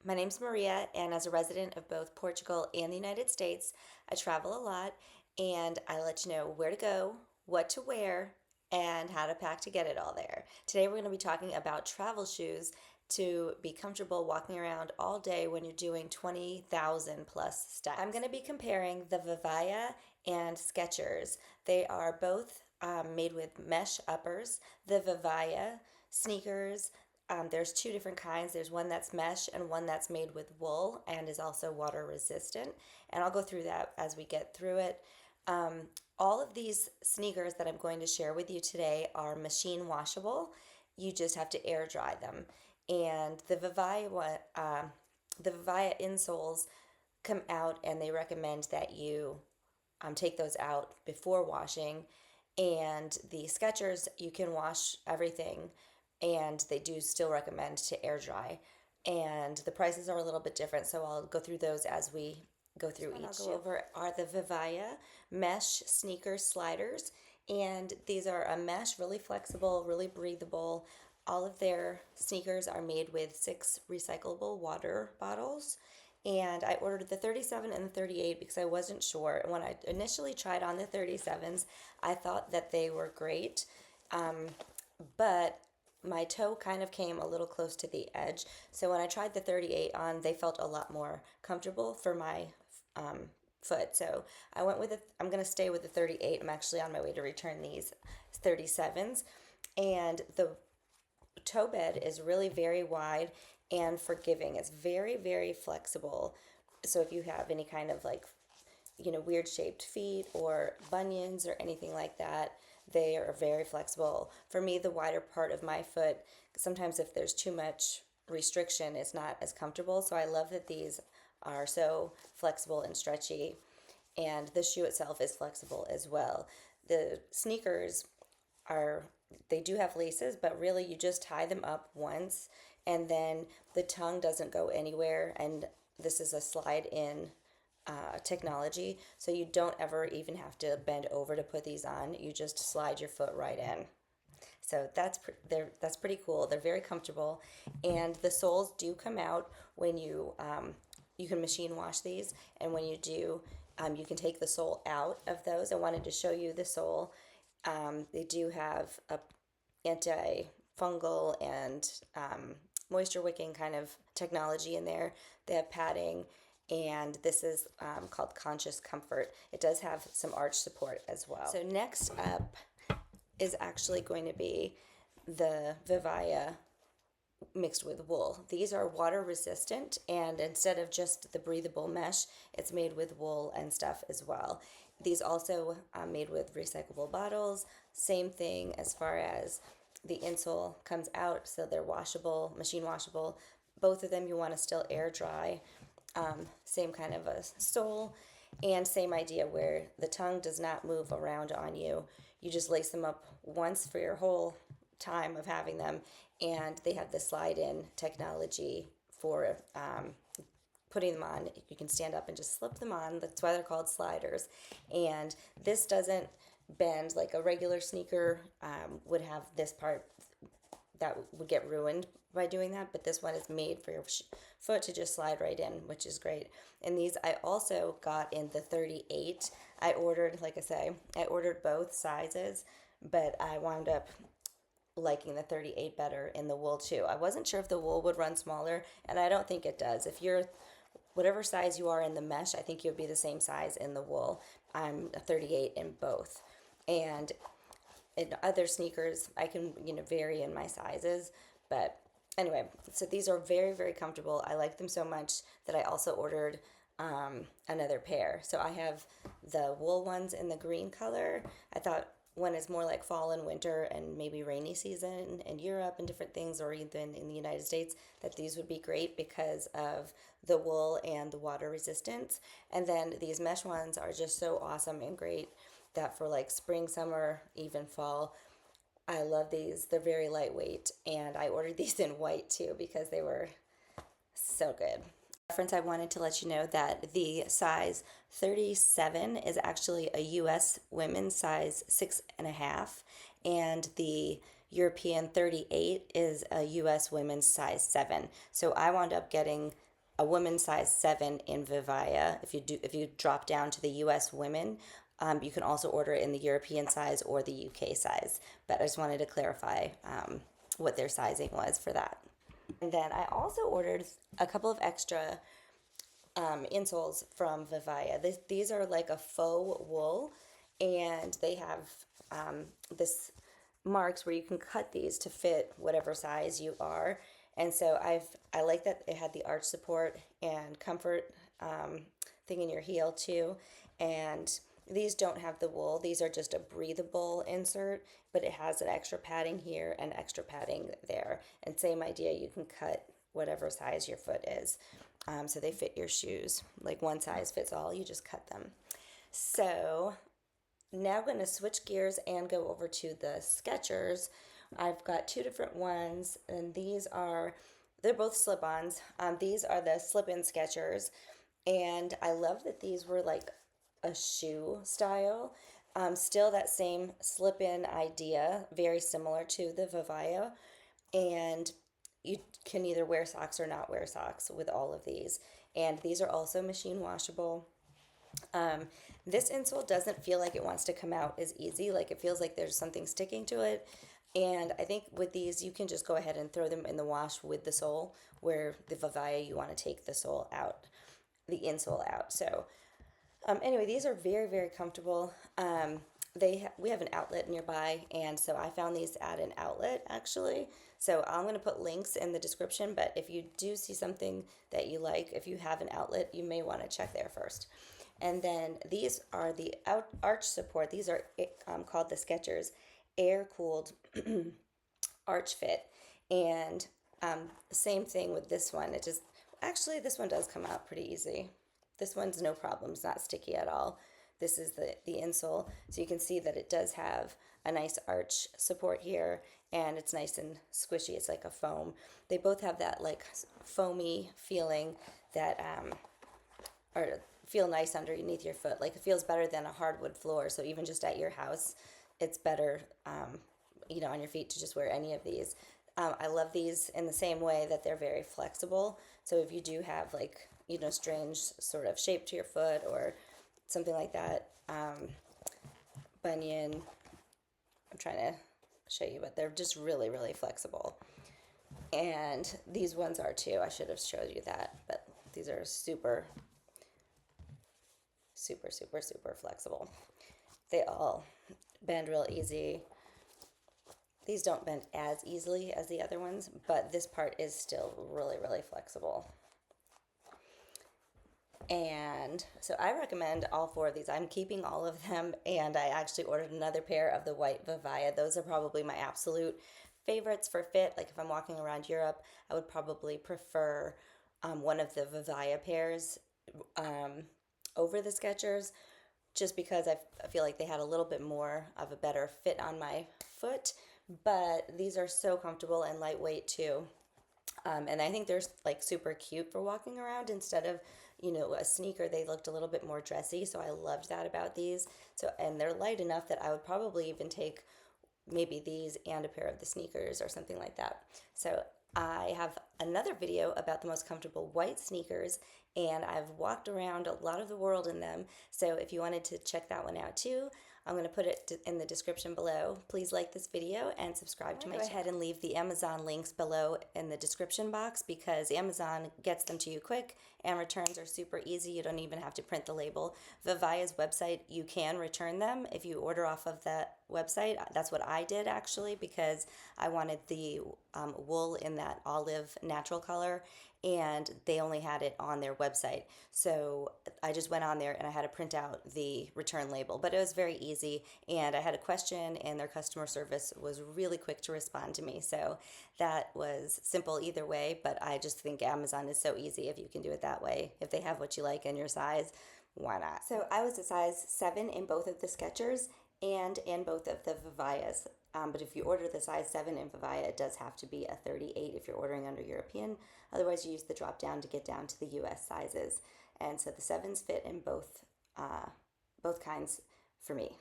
My name's Maria, and as a resident of both Portugal and the United States, I travel a lot and I let you know where to go, what to wear, and how to pack to get it all there. Today, we're going to be talking about travel shoes to be comfortable walking around all day when you're doing 20,000 plus steps. I'm going to be comparing the Vivaia and Skechers. They are both made with mesh uppers. The Vivaia sneakers, there's two different kinds. There's one that's mesh and one that's made with wool and is also water resistant. And I'll go through that as we get through it. Um, all of these sneakers that I'm going to share with you today are machine washable. You just have to air dry them. And the Vivaia insoles come out, and they recommend that you take those out before washing. And the Skechers, you can wash everything, and they do still recommend to air dry. And the prices are a little bit different, so I'll go through those as we go through each. I'll go over are the Vivaia mesh sneaker sliders, and these are a mesh, really flexible, really breathable. All of their sneakers are made with 6 recyclable water bottles. And I ordered the 37 and the 38 because I wasn't sure. When I initially tried on the 37s, I thought that they were great, but my toe kind of came a little close to the edge. So when I tried the 38 on, they felt a lot more comfortable for my foot. So I went with it. I'm going to stay with the 38. I'm actually on my way to return these 37s. And the toe bed is really very wide and forgiving. It's very, very flexible. So if you have any kind of weird shaped feet or bunions or anything like that, they are very flexible. For me, the wider part of my foot, sometimes if there's too much restriction, it's not as comfortable. So I love that these are so flexible and stretchy. And the shoe itself is flexible as well. The sneakers they do have laces, but really you just tie them up once, and then the tongue doesn't go anywhere. And this is a slide in technology, so you don't ever even have to bend over to put these on. You just slide your foot right in. So that's pretty cool. They're very comfortable, and the soles do come out when you can machine wash these, and when you do, you can take the sole out of those. I wanted to show you the sole. They do have a antifungal and moisture wicking kind of technology in there. They have padding, and this is called Conscious Comfort. It does have some arch support as well. So next up is actually going to be the Vivaia mixed with wool. These are water resistant, and instead of just the breathable mesh, it's made with wool and stuff as well. These also made with recyclable bottles. Same thing as far as the insole comes out, so they're washable, machine washable. Both of them you want to still air dry. Same kind of a sole, and same idea where the tongue does not move around on you. You just lace them up once for your whole time of having them, and they have the slide-in technology for putting them on. You can stand up and just slip them on. That's why they're called sliders. And this doesn't bend like a regular sneaker would have. This part that would get ruined by doing that, but this one is made for your foot to just slide right in, which is great. And these I also got in the 38. I ordered both sizes, but I wound up liking the 38 better in the wool too. I wasn't sure if the wool would run smaller, and I don't think it does. If you're whatever size you are in the mesh, I think you'll be the same size in the wool. I'm a 38 in both. And in other sneakers, I can vary in my sizes, but anyway, so these are very, very comfortable. I like them so much that I also ordered another pair. So I have the wool ones in the green color. I thought one is more like fall and winter and maybe rainy season in Europe and different things, or even in the United States, that these would be great because of the wool and the water resistance. And then these mesh ones are just so awesome and great that for like spring, summer, even fall. I love these. They're very lightweight, and I ordered these in white too because they were so good. Reference, I wanted to let you know that the size 37 is actually a U.S. women's size 6.5, and the European 38 is a U.S. women's size 7. So I wound up getting a women's size 7 in Vivaia. If you drop down to the US women, you can also order it in the European size or the UK size. But I just wanted to clarify what their sizing was for that. And then I also ordered a couple of extra insoles from Vivaia. These are like a faux wool, and they have this marks where you can cut these to fit whatever size you are. And so I like that it had the arch support and comfort thing in your heel too. And these don't have the wool. These are just a breathable insert, but it has an extra padding here and extra padding there. And same idea, you can cut whatever size your foot is. So they fit your shoes. Like one size fits all, you just cut them. So now I'm going to switch gears and go over to the Skechers. I've got two different ones, and they're both slip-ons. These are the slip-in Skechers, and I love that these were like a shoe style. Still that same slip-in idea, very similar to the Vivaia, and you can either wear socks or not wear socks with all of these. And these are also machine washable. This insole doesn't feel like it wants to come out as easy. Like it feels like there's something sticking to it. And I think with these, you can just go ahead and throw them in the wash with the sole, where the Vivaia, you want to take the sole out, the insole out. So anyway, these are very, very comfortable. We have an outlet nearby, and so I found these at an outlet actually. So I'm going to put links in the description, but if you do see something that you like, if you have an outlet, you may want to check there first. And then these are the arch support. These are called the Skechers air-cooled arch fit. And same thing with this one. Actually, this one does come out pretty easy. This one's no problem. It's not sticky at all. This is the insole. So you can see that it does have a nice arch support here, and it's nice and squishy. It's like a foam. They both have that like foamy feeling that or feel nice underneath your foot. Like it feels better than a hardwood floor. So even just at your house, it's better, on your feet to just wear any of these. I love these in the same way that they're very flexible. So if you do have like, strange sort of shape to your foot or something like that, bunion, I'm trying to show you, but they're just really, really flexible. And these ones are too. I should have showed you that, but these are super, super, super, super flexible. They all bend real easy. These don't bend as easily as the other ones, but this part is still really, really flexible. And so I recommend all four of these. I'm keeping all of them, and I actually ordered another pair of the white Vivaia. Those are probably my absolute favorites for fit. Like if I'm walking around Europe, I would probably prefer one of the Vivaia pairs over the Skechers, just because I feel like they had a little bit more of a better fit on my foot. But these are so comfortable and lightweight too. And I think they're like super cute for walking around instead of, a sneaker. They looked a little bit more dressy, so I loved that about these. So, and they're light enough that I would probably even take maybe these and a pair of the sneakers or something like that. So I have another video about the most comfortable white sneakers, and I've walked around a lot of the world in them. So if you wanted to check that one out too, I'm going to put it in the description below. Please like this video and subscribe to my channel. Go ahead and leave the Amazon links below in the description box, because Amazon gets them to you quick and returns are super easy. You don't even have to print the label. Vivaia's website, you can return them if you order off of that website. That's what I did actually, because I wanted the wool in that olive natural color, and they only had it on their website. So I just went on there and I had to print out the return label, but it was very easy, and I had a question and their customer service was really quick to respond to me. So that was simple either way, but I just think Amazon is so easy if you can do it that way. If they have what you like in your size, why not? So I was a size 7 in both of the Skechers and in both of the Vivaias. But if you order the size 7 in Vivaia, it does have to be a 38 if you're ordering under European. Otherwise, you use the drop down to get down to the US sizes. And so the 7s fit in both kinds for me.